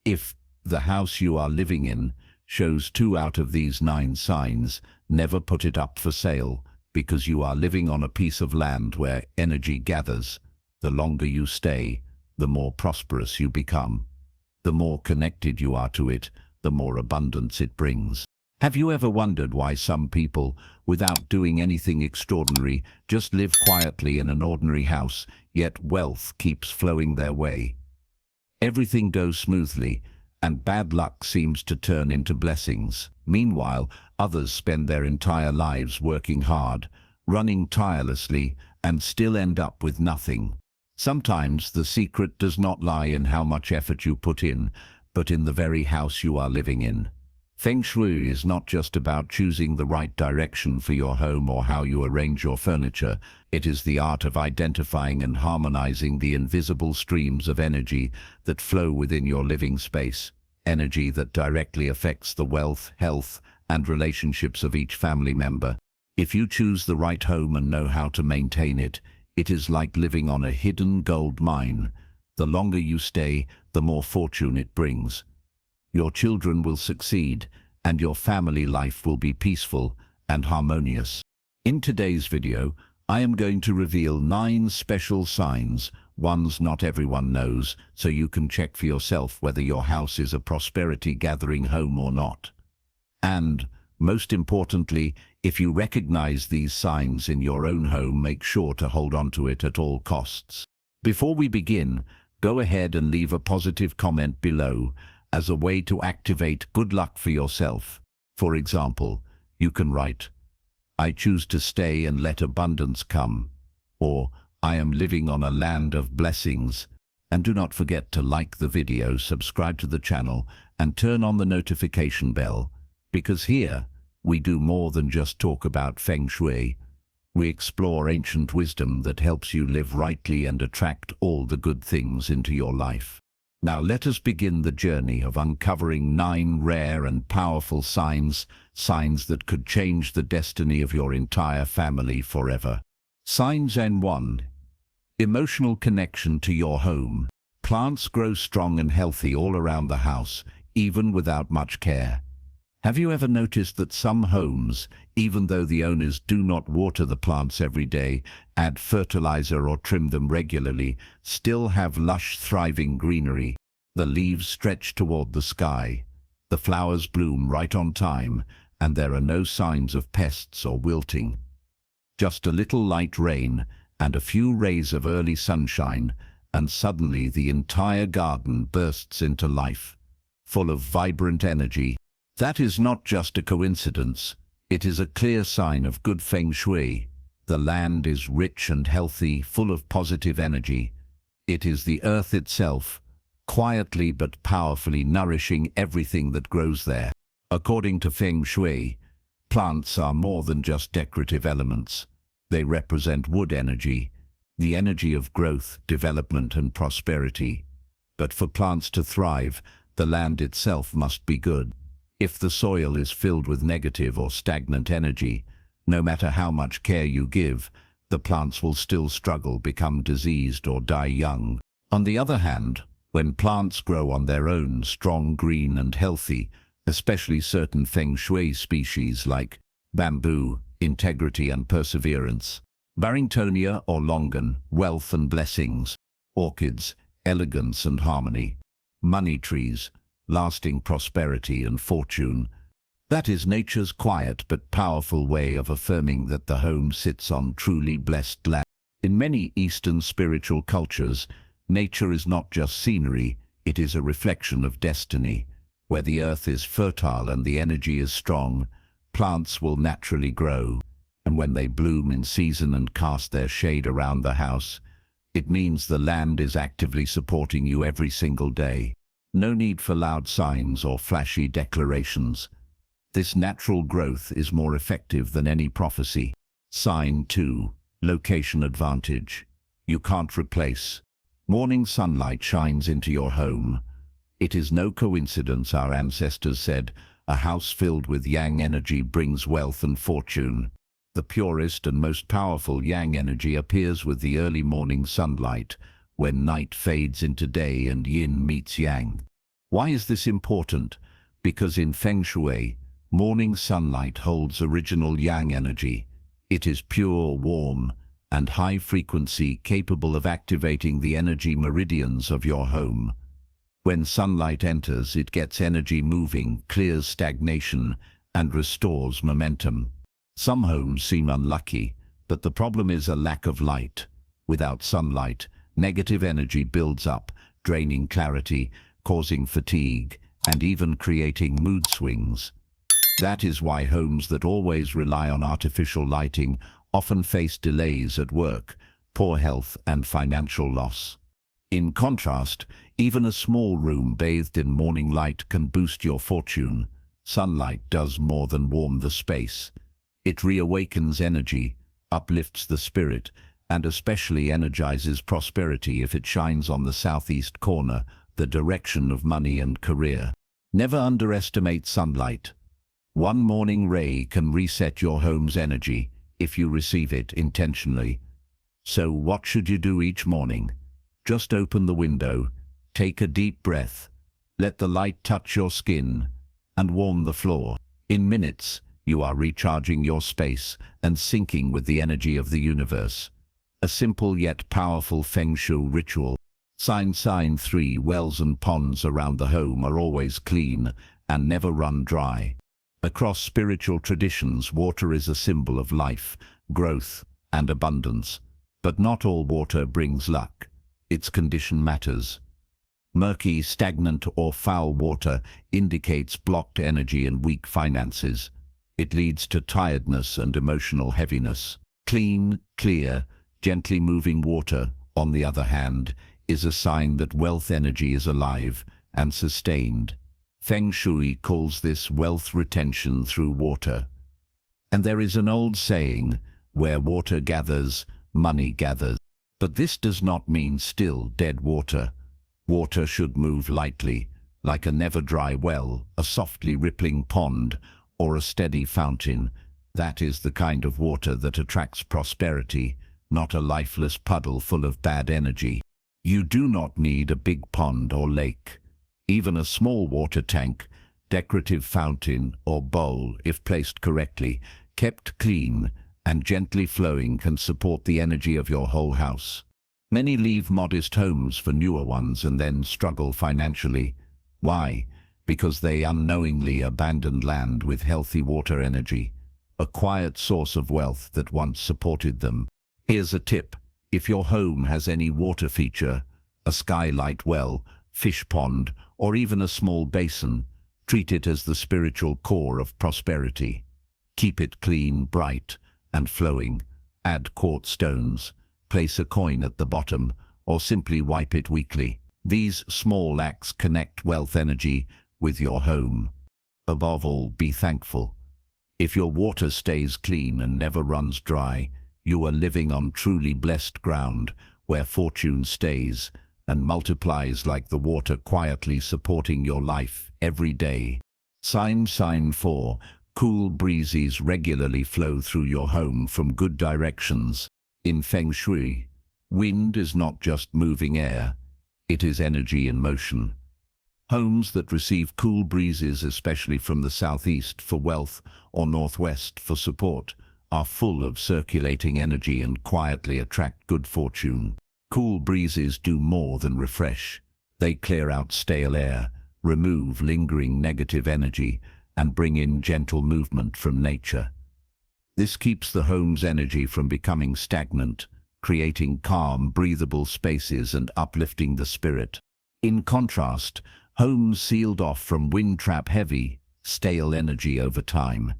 If the house you are living in shows 2 out of these 9 signs, never put it up for sale, because you are living on a piece of land where energy gathers. The longer you stay, the more prosperous you become. The more connected you are to it, the more abundance it brings. Have you ever wondered why some people, without doing anything extraordinary, just live quietly in an ordinary house, yet wealth keeps flowing their way? Everything goes smoothly, and bad luck seems to turn into blessings. Meanwhile, others spend their entire lives working hard, running tirelessly, and still end up with nothing. Sometimes the secret does not lie in how much effort you put in, but in the very house you are living in. Feng Shui is not just about choosing the right direction for your home or how you arrange your furniture. It is the art of identifying and harmonizing the invisible streams of energy that flow within your living space. Energy that directly affects the wealth, health, and relationships of each family member. If you choose the right home and know how to maintain it, it is like living on a hidden gold mine. The longer you stay, the more fortune it brings. Your children will succeed, and your family life will be peaceful and harmonious. In today's video, I am going to reveal 9 special signs, ones not everyone knows, so you can check for yourself whether your house is a prosperity-gathering home or not. And, most importantly, if you recognize these signs in your own home, make sure to hold on to it at all costs. Before we begin, go ahead and leave a positive comment below, as a way to activate good luck for yourself. For example, you can write, "I choose to stay and let abundance come," or "I am living on a land of blessings." And do not forget to like the video, subscribe to the channel, and turn on the notification bell, because here we do more than just talk about Feng Shui. We explore ancient wisdom that helps you live rightly and attract all the good things into your life. Now let us begin the journey of uncovering 9 rare and powerful signs that could change the destiny of your entire family forever. Signs N1. Emotional connection to your home. Plants grow strong and healthy all around the house, even without much care. Have you ever noticed that some homes, even though the owners do not water the plants every day, add fertilizer or trim them regularly, still have lush, thriving greenery? The leaves stretch toward the sky, the flowers bloom right on time, and there are no signs of pests or wilting. Just a little light rain and a few rays of early sunshine, and suddenly the entire garden bursts into life, full of vibrant energy. That is not just a coincidence. It is a clear sign of good Feng Shui. The land is rich and healthy, full of positive energy. It is the earth itself, quietly but powerfully nourishing everything that grows there. According to Feng Shui, plants are more than just decorative elements. They represent wood energy, the energy of growth, development, and prosperity. But for plants to thrive, the land itself must be good. If the soil is filled with negative or stagnant energy, no matter how much care you give, the plants will still struggle, become diseased, or die young. On the other hand, when plants grow on their own, strong, green, and healthy, especially certain Feng Shui species like bamboo, integrity and perseverance; Barringtonia or longan, wealth and blessings; orchids, elegance and harmony; money trees, lasting prosperity and fortune. That is nature's quiet but powerful way of affirming that the home sits on truly blessed land. In many Eastern spiritual cultures, nature is not just scenery, it is a reflection of destiny. Where the earth is fertile and the energy is strong, plants will naturally grow. And when they bloom in season and cast their shade around the house, it means the land is actively supporting you every single day. No need for loud signs or flashy declarations. This natural growth is more effective than any prophecy. Sign 2. Location advantage. You can't replace. Morning sunlight shines into your home. It is no coincidence our ancestors said, "A house filled with yang energy brings wealth and fortune." The purest and most powerful yang energy appears with the early morning sunlight, when night fades into day and yin meets yang. Why is this important? Because in Feng Shui, morning sunlight holds original yang energy. It is pure, warm, and high frequency, capable of activating the energy meridians of your home. When sunlight enters, it gets energy moving, clears stagnation, and restores momentum. Some homes seem unlucky, but the problem is a lack of light. Without sunlight, negative energy builds up, draining clarity, causing fatigue, and even creating mood swings. That is why homes that always rely on artificial lighting often face delays at work, poor health, and financial loss. In contrast, even a small room bathed in morning light can boost your fortune. Sunlight does more than warm the space. It reawakens energy, uplifts the spirit, and especially energizes prosperity if it shines on the southeast corner, the direction of money and career. Never underestimate sunlight. One morning ray can reset your home's energy if you receive it intentionally. So what should you do each morning? Just open the window, take a deep breath, let the light touch your skin, and warm the floor. In minutes, you are recharging your space and syncing with the energy of the universe. A simple yet powerful Feng Shui ritual. Sign 3. Wells and ponds around the home are always clean and never run dry. Across spiritual traditions, water is a symbol of life, growth, and abundance. But not all water brings luck. Its condition matters. Murky, stagnant, or foul water indicates blocked energy and weak finances. It leads to tiredness and emotional heaviness. Clean, clear, gently moving water, on the other hand, is a sign that wealth energy is alive and sustained. Feng Shui calls this wealth retention through water. And there is an old saying, where water gathers, money gathers. But this does not mean still, dead water. Water should move lightly, like a never-dry well, a softly rippling pond, or a steady fountain. That is the kind of water that attracts prosperity, not a lifeless puddle full of bad energy. You do not need a big pond or lake. Even a small water tank, decorative fountain, or bowl, if placed correctly, kept clean and gently flowing, can support the energy of your whole house. Many leave modest homes for newer ones and then struggle financially. Why? Because they unknowingly abandoned land with healthy water energy, a quiet source of wealth that once supported them. Here's a tip. If your home has any water feature, a skylight well, fish pond, or even a small basin, treat it as the spiritual core of prosperity. Keep it clean, bright, and flowing. Add quartz stones, place a coin at the bottom, or simply wipe it weekly. These small acts connect wealth energy with your home. Above all, be thankful. If your water stays clean and never runs dry, you are living on truly blessed ground, where fortune stays and multiplies like the water, quietly supporting your life every day. Sign 4. Cool breezes regularly flow through your home from good directions. In Feng Shui, wind is not just moving air, it is energy in motion. Homes that receive cool breezes, especially from the southeast for wealth or northwest for support, are full of circulating energy and quietly attract good fortune. Cool breezes do more than refresh. They clear out stale air, remove lingering negative energy, and bring in gentle movement from nature. This keeps the home's energy from becoming stagnant, creating calm, breathable spaces and uplifting the spirit. In contrast, homes sealed off from wind trap heavy, stale energy over time.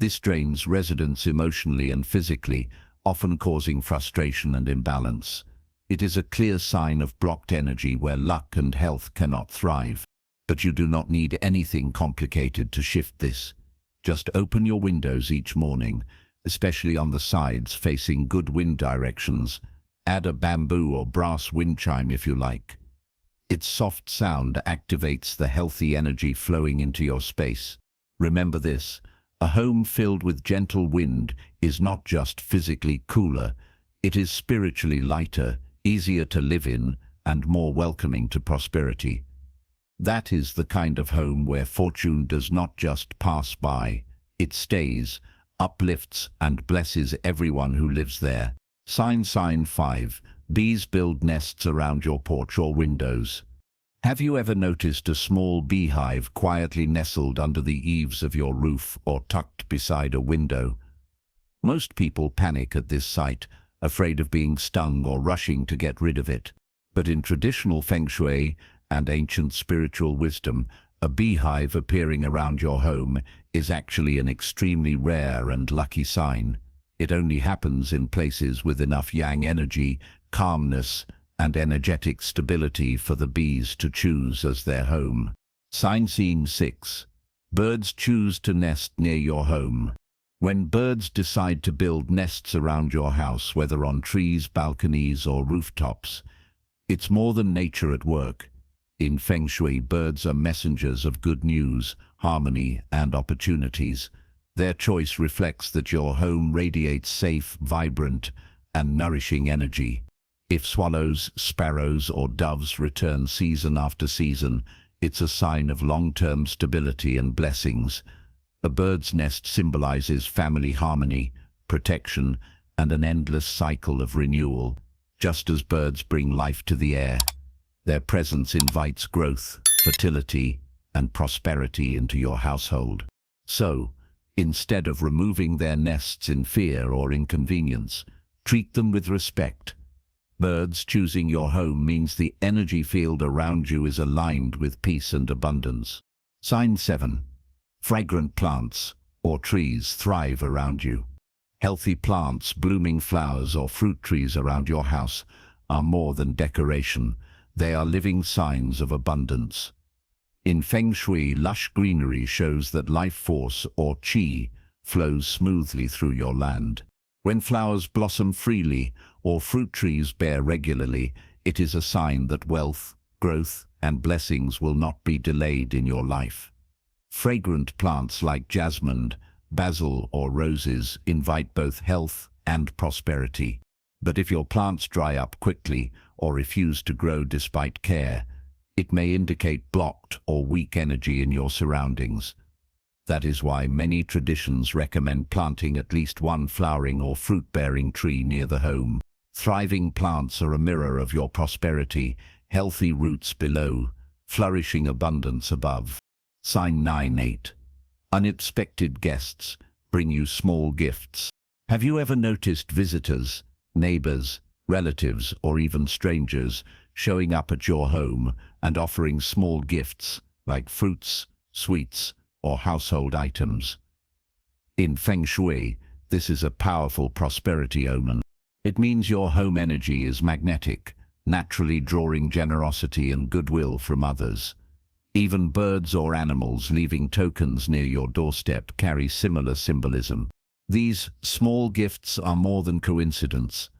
This drains residents emotionally and physically, often causing frustration and imbalance. It is a clear sign of blocked energy where luck and health cannot thrive. But you do not need anything complicated to shift this. Just open your windows each morning, especially on the sides facing good wind directions. Add a bamboo or brass wind chime if you like. Its soft sound activates the healthy energy flowing into your space. Remember this, a home filled with gentle wind is not just physically cooler, it is spiritually lighter, easier to live in, and more welcoming to prosperity. That is the kind of home where fortune does not just pass by, it stays, uplifts and blesses everyone who lives there. Sign 5. Bees build nests around your porch or windows. Have you ever noticed a small beehive quietly nestled under the eaves of your roof or tucked beside a window? Most people panic at this sight, afraid of being stung or rushing to get rid of it. But in traditional feng shui and ancient spiritual wisdom, a beehive appearing around your home is actually an extremely rare and lucky sign. It only happens in places with enough yang energy, calmness, and energetic stability for the bees to choose as their home. Sign 6. Birds choose to nest near your home. When birds decide to build nests around your house, whether on trees, balconies, or rooftops, it's more than nature at work. In feng shui, birds are messengers of good news, harmony, and opportunities. Their choice reflects that your home radiates safe, vibrant, and nourishing energy. If swallows, sparrows, or doves return season after season, it's a sign of long-term stability and blessings. A bird's nest symbolizes family harmony, protection, and an endless cycle of renewal. Just as birds bring life to the air, their presence invites growth, fertility, and prosperity into your household. So, instead of removing their nests in fear or inconvenience, treat them with respect. Birds choosing your home means the energy field around you is aligned with peace and abundance. Sign 7. Fragrant plants or trees thrive around you. Healthy plants, blooming flowers, or fruit trees around your house are more than decoration. They are living signs of abundance. In feng shui, lush greenery shows that life force or qi flows smoothly through your land. When flowers blossom freely or fruit trees bear regularly, it is a sign that wealth, growth, and blessings will not be delayed in your life. Fragrant plants like jasmine, basil, or roses invite both health and prosperity. But if your plants dry up quickly or refuse to grow despite care, it may indicate blocked or weak energy in your surroundings. That is why many traditions recommend planting at least one flowering or fruit-bearing tree near the home. Thriving plants are a mirror of your prosperity, healthy roots below, flourishing abundance above. Sign 8. Unexpected guests bring you small gifts. Have you ever noticed visitors, neighbors, relatives, or even strangers showing up at your home and offering small gifts like fruits, sweets, or household items? In feng shui, this is a powerful prosperity omen. It means your home energy is magnetic, naturally drawing generosity and goodwill from others. Even birds or animals leaving tokens near your doorstep carry similar symbolism. These small gifts are more than coincidence.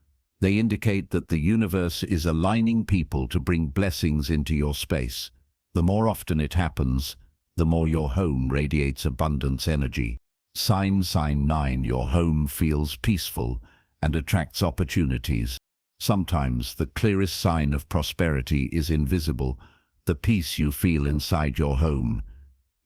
They indicate that the universe is aligning people to bring blessings into your space. The more often it happens, the more your home radiates abundance energy. Sign 9. Your home feels peaceful and attracts opportunities. Sometimes the clearest sign of prosperity is invisible, the peace you feel inside your home.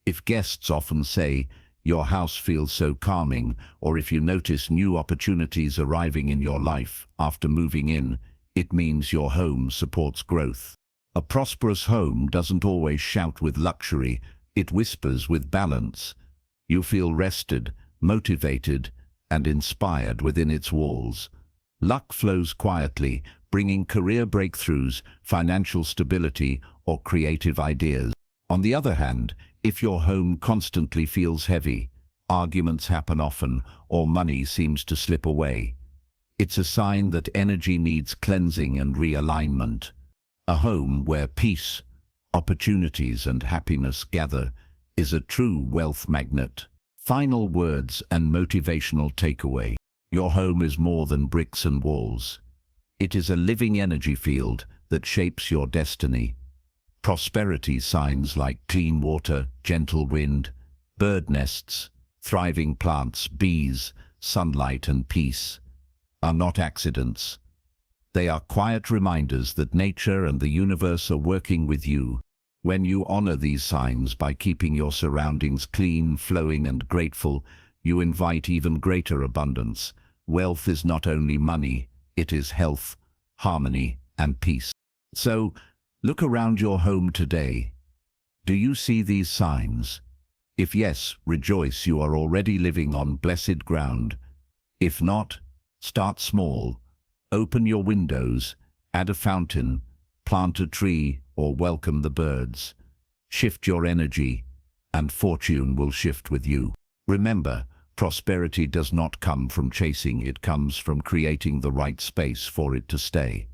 If guests often say, "Your house feels so calming," or if you notice new opportunities arriving in your life after moving in, it means your home supports growth. A prosperous home doesn't always shout with luxury, it whispers with balance. You feel rested, motivated, and inspired within its walls. Luck flows quietly, bringing career breakthroughs, financial stability, or creative ideas. On the other hand, if your home constantly feels heavy, arguments happen often, or money seems to slip away, it's a sign that energy needs cleansing and realignment. A home where peace, opportunities, and happiness gather is a true wealth magnet. Final words and motivational takeaway. Your home is more than bricks and walls. It is a living energy field that shapes your destiny. Prosperity signs like clean water, gentle wind, bird nests, thriving plants, bees, sunlight, and peace are not accidents. They are quiet reminders that nature and the universe are working with you. When you honor these signs by keeping your surroundings clean, flowing, and grateful, you invite even greater abundance. Wealth is not only money, it is health, harmony, and peace. So, look around your home today. Do you see these signs? If yes, rejoice, you are already living on blessed ground. If not, start small. Open your windows, add a fountain, plant a tree, or welcome the birds. Shift your energy, and fortune will shift with you. Remember, prosperity does not come from chasing, it comes from creating the right space for it to stay.